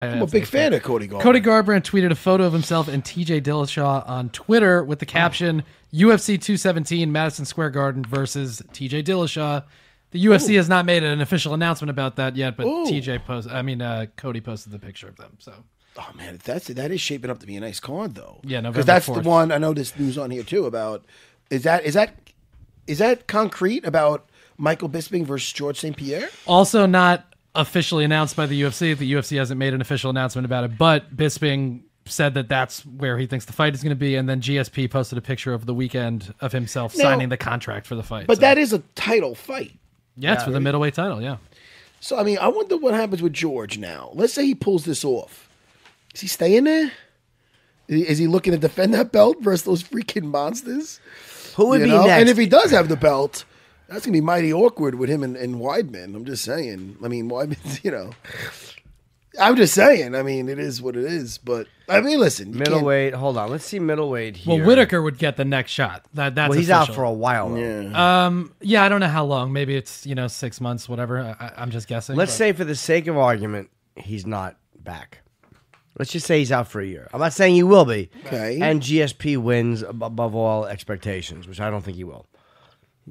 I'm a big fan of Cody Garbrandt. Cody Garbrandt tweeted a photo of himself and TJ Dillashaw on Twitter with the caption, UFC 217 Madison Square Garden versus TJ Dillashaw. The UFC has not made an official announcement about that yet, but Cody posted the picture of them. So, oh man, that is shaping up to be a nice card though. Yeah, November because that's 4th. the one. I know this news on here too about. Is that concrete about Michael Bisping versus George St Pierre? Also not officially announced by the UFC. The UFC hasn't made an official announcement about it, but Bisping said that that's where he thinks the fight is going to be, and then GSP posted a picture of the weekend of himself signing the contract for the fight. But that is a title fight. Yeah, it's for the middleweight title, yeah. So, I mean, I wonder what happens with George now. Let's say he pulls this off. Is he staying there? Is he looking to defend that belt versus those freaking monsters? Who would be next? And if he does have the belt, that's going to be mighty awkward with him and Weidman. I'm just saying. I mean, Weidman, I'm just saying. I mean, it is what it is. But, I mean, listen. Middleweight. Hold on. Let's see middleweight here. Well, Whitaker would get the next shot. That's he's official. out for a while, though. Yeah. I don't know how long. Maybe it's, 6 months, whatever. I'm just guessing. Let's say for the sake of argument, he's not back. Let's just say he's out for a year. I'm not saying he will be. Okay. And GSP wins above all expectations, which I don't think he will.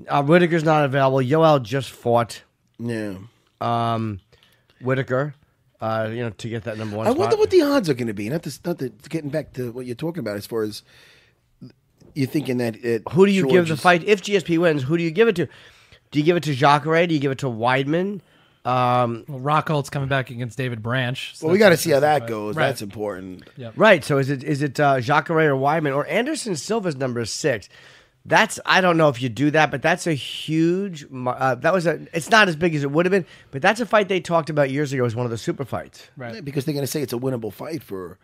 Whitaker's not available. Yoel just fought. Yeah. Whitaker, to get that number one I spot. wonder what the odds are going to be. Not to getting back to what you're talking about as far as you're thinking that who do you give the fight? If GSP wins, who do you give it to? Do you give it to Jacare? Do you give it to Weidman? Rockhold's coming back against David Branch. So we got to see how that goes. Right. That's important. Yep. Right. So is it Jacare or Weidman or Anderson Silva's number 6? I don't know if you do that, but that's a huge. It's not as big as it would have been, but that's a fight they talked about years ago as one of the super fights. Right. Yeah, because they're going to say it's a winnable fight for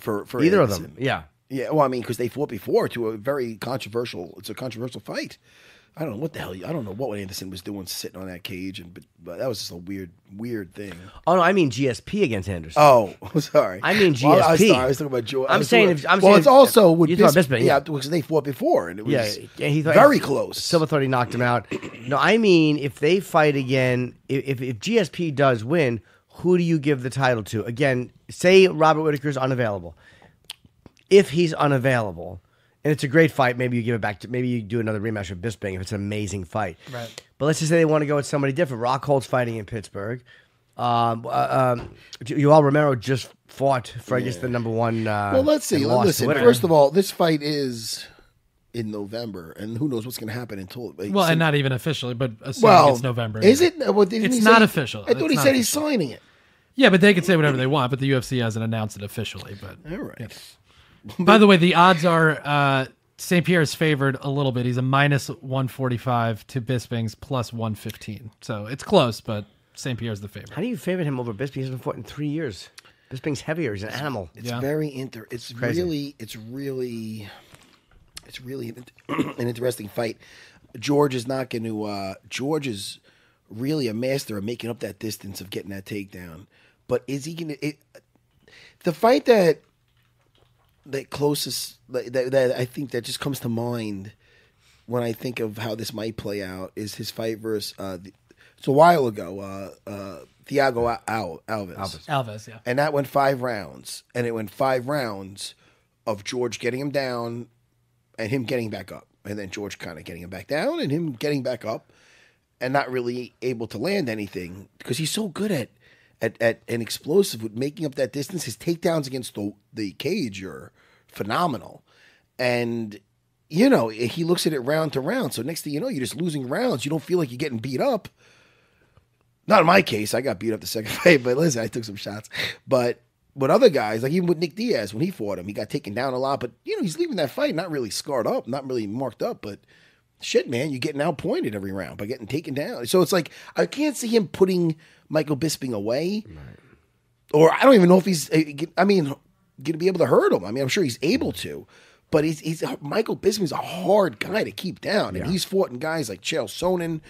Either Anderson. of them. Yeah. Yeah. Well, I mean, because they fought before to a very controversial. It's a controversial fight. I don't know what the hell. I don't know what Anderson was doing sitting on that cage, but that was just a weird thing. Oh no, I mean GSP against Anderson. Oh, sorry. I mean GSP. Well, I was talking about Joe. I'm saying it's also with Bisping. Yeah, because they fought before, and it was he thought, very close. Silva thought he knocked him out. No, I mean if they fight again, if GSP does win, who do you give the title to? Again, say Robert Whitaker's unavailable. If he's unavailable. And it's a great fight. Maybe you give it back to. Maybe you do another rematch with Bisping if it's an amazing fight. Right. But let's just say they want to go with somebody different. Rockhold's fighting in Pittsburgh. Yoel Romero just fought for I guess the number one. Well, let's see. Listen. First of all, this fight is in November, and who knows what's going to happen until. And not even officially, but assuming it's November. Is it? Well, it's not official. I thought he said he's signing it. Yeah, but they can say whatever they want. But the UFC hasn't announced it officially. But all right. Yeah. By the way, the odds are St Pierre is favored a little bit. He's a minus 145 to Bisping's plus 115. So it's close, but St Pierre's the favorite. How do you favor him over Bisping? He hasn't fought in 3 years. Bisping's heavier. He's an animal. It's very It's really an interesting fight. George is not going to. George is really a master of making up that distance of getting that takedown. But is he going to? The fight that closest that I think that just comes to mind when I think of how this might play out is his fight versus it's a while ago Thiago Alves, yeah, and that went 5 rounds, and it went 5 rounds of George getting him down and him getting back up, and then George kind of getting him back down and him getting back up and not really able to land anything because he's so good at an explosive with making up that distance. His takedowns against the cage are phenomenal. And, he looks at it round to round. So next thing you know, you're just losing rounds. You don't feel like you're getting beat up. Not in my case. I got beat up the second fight, but listen, I took some shots. But other guys, like even with Nick Diaz, when he fought him, he got taken down a lot. But, he's leaving that fight not really scarred up, not really marked up, but shit, man, you're getting outpointed every round by getting taken down. So it's like, I can't see him putting Michael Bisping away. Right. Or I don't even know if he's, going to be able to hurt him. I mean, I'm sure he's able to. But Michael Bisping's a hard guy to keep down. And he's fought in guys like Chael Sonnen.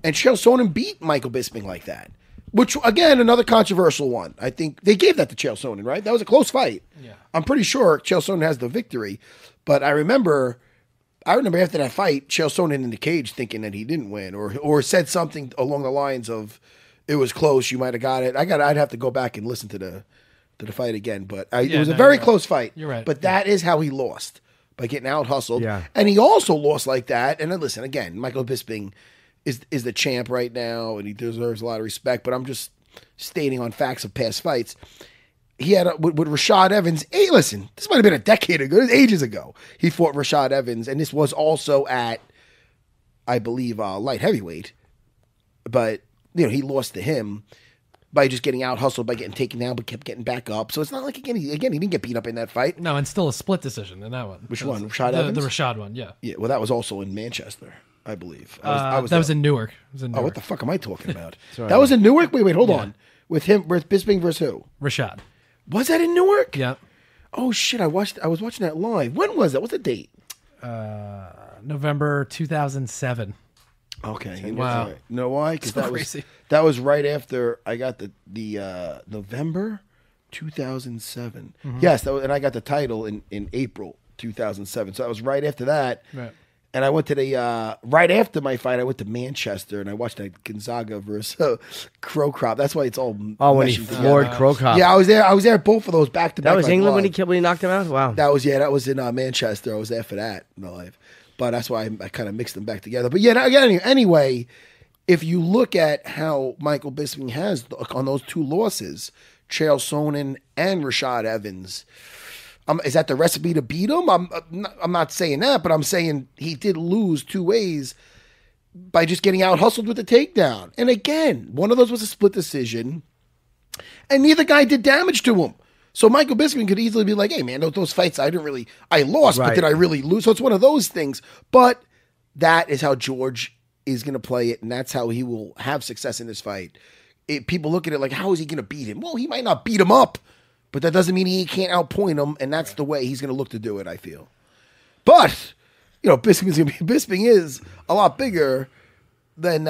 And Chael Sonnen beat Michael Bisping like that. Which, again, another controversial one. I think they gave that to Chael Sonnen, right? That was a close fight. Yeah. I'm pretty sure Chael Sonnen has the victory. But I remember after that fight, Chael Sonnen in the cage thinking that he didn't win, or said something along the lines of, "It was close. You might have got it." I'd have to go back and listen to to fight again. But it was a very close fight. You're right. But that is how he lost, by getting out hustled. Yeah. And he also lost like that. And then listen, again, Michael Bisping is the champ right now, and he deserves a lot of respect. But I'm just stating on facts of past fights. He had with Rashad Evans. Hey, listen, this might have been a decade ago, ages ago. He fought Rashad Evans, and this was also at, I believe, light heavyweight. But he lost to him by just getting out hustled, by getting taken down, but kept getting back up. So it's not like he didn't get beat up in that fight. No, and still a split decision in that one. Which one? Rashad Evans? The Rashad one, yeah. Yeah, well, that was also in Manchester, I believe. That was in Newark. Oh, what the fuck am I talking about? That was in Newark? Wait, hold on. With Bisping versus who? Rashad. Was that in Newark? Yeah. Oh shit! I was watching that live. When was that? What's the date? November 2007. Okay. Wow. You know why? Because Crazy. that was right after I got the November 2007. Mm-hmm. Yes, and I got the title in April 2007. So that was right after that. Right. And I went to right after my fight, I went to Manchester and I watched that Gonzaga versus Crow Crop. That's why it's all when he meshing floored together. Crow Crop. Yeah, I was there. I was there at both of those back to back. That was like, England live. when he knocked him out? Wow. That was in Manchester. I was there for that live. But that's why I kind of mixed them back together. But yeah, anyway, if you look at how Michael Bisping has on those two losses, Chael Sonnen and Rashad Evans, is that the recipe to beat him? I'm not saying that, but I'm saying he did lose two ways by just getting out hustled with the takedown. And again, one of those was a split decision, and neither guy did damage to him. So Michael Bisping could easily be like, hey, man, those fights, I lost, but did I really lose? So it's one of those things. But that is how George is going to play it, and that's how he will have success in this fight. People look at it like, how is he going to beat him? Well, he might not beat him up, but that doesn't mean he can't outpoint him, and that's the way he's going to look to do it, I feel. But, Bisping is a lot bigger than,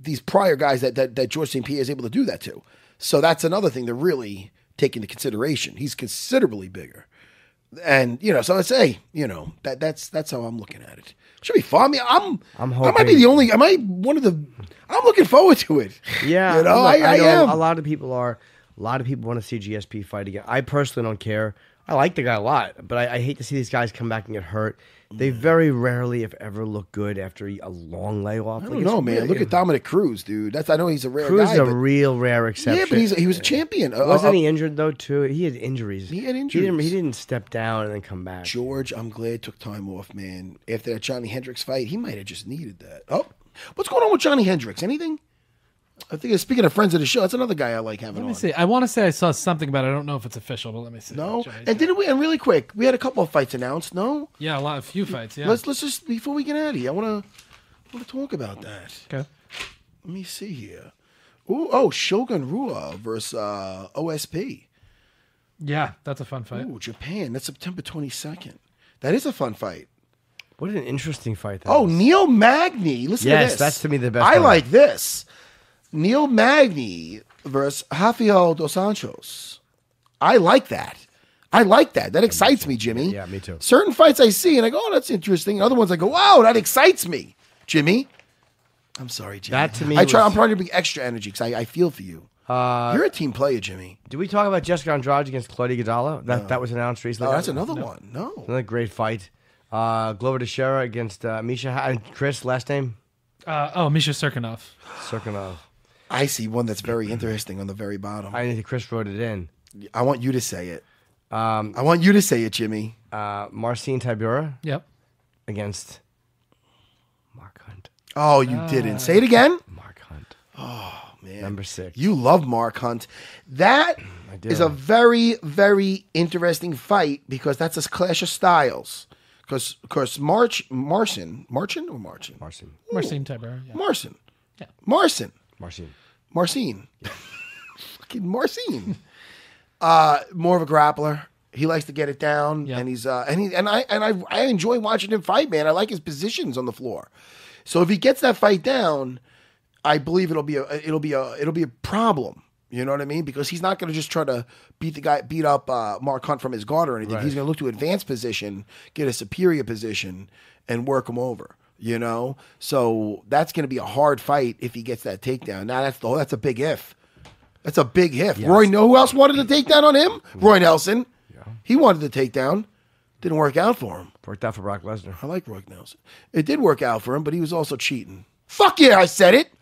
these prior guys that George St Pierre is able to do that to. So that's another thing to really take into consideration. He's considerably bigger. And, so I'd say, that's how I'm looking at it. Should be fun. I mean, I'm hoping. I might be the only, I'm looking forward to it. Yeah. I know a lot of people are. A lot of people want to see GSP fight again. I personally don't care. I like the guy a lot, but I hate to see these guys come back and get hurt. They very rarely, if ever, look good after a long layoff. I don't know, man. Look at Dominic Cruz, dude. I know he's a rare Cruz guy. Cruz is a real rare exception. Yeah, but he was a champion. Wasn't he injured, though, too? He had injuries. He didn't step down and then come back. George, I'm glad took time off, man. After that Johnny Hendricks fight, he might have just needed that. Oh, what's going on with Johnny Hendricks? Anything? I think, speaking of friends of the show, that's another guy I like having on. Let me see. I want to say I saw something about it. I don't know if it's official, but let me see. No? And really quick, we had a couple of fights announced, no? Yeah, a few fights, yeah. Let's just, before we get out of here, I want to talk about that. Okay. Let me see here. Shogun Rua versus OSP. Yeah, that's a fun fight. Ooh, Japan. That's September 22nd. That is a fun fight. What an interesting fight that was. Neil Magny. Listen to this. Yes, that's to me the best I one. like this. Neil Magny versus Rafael dos Anjos. I like that. That excites me, Jimmy. Yeah, me too. Certain fights I see and I go, oh, that's interesting. Other ones I go, wow, that excites me, Jimmy. I'm sorry, Jimmy. That to me I'm trying to be extra energy because I feel for you. You're a team player, Jimmy. Did we talk about Jessica Andrade against Claudia Gadala? That was announced recently. Oh, that's another one. No. Another great fight. Glover Teixeira against Misha and Chris, last name? Misha Serkinov. Serkinov. I see one that's very interesting on the very bottom. I think Chris wrote it in. I want you to say it. I want you to say it, Jimmy. Marcin Tybura. Yep. Against Mark Hunt. Oh, you didn't. Say it again. Mark Hunt. Oh, man. Number 6. You love Mark Hunt. That is a very, very interesting fight because that's a clash of styles. Because Marcin Tybura. Yeah. Marcin. Yeah. Marcin. Fucking Marcin. More of a grappler. He likes to get it down, and he's I enjoy watching him fight, man. I like his positions on the floor. So if he gets that fight down, I believe it'll be a problem. You know what I mean? Because he's not going to just try to beat up Mark Hunt from his guard or anything. Right. He's going to look to advance position, get a superior position, and work him over. You know, so that's going to be a hard fight if he gets that takedown. Now that's a big if. That's a big hit. Yes. Roy, know who else wanted to take down on him? Roy Nelson. Yeah. He wanted to take down. Didn't work out for him. Worked out for Brock Lesnar. I like Roy Nelson. It did work out for him, but he was also cheating. Fuck yeah, I said it.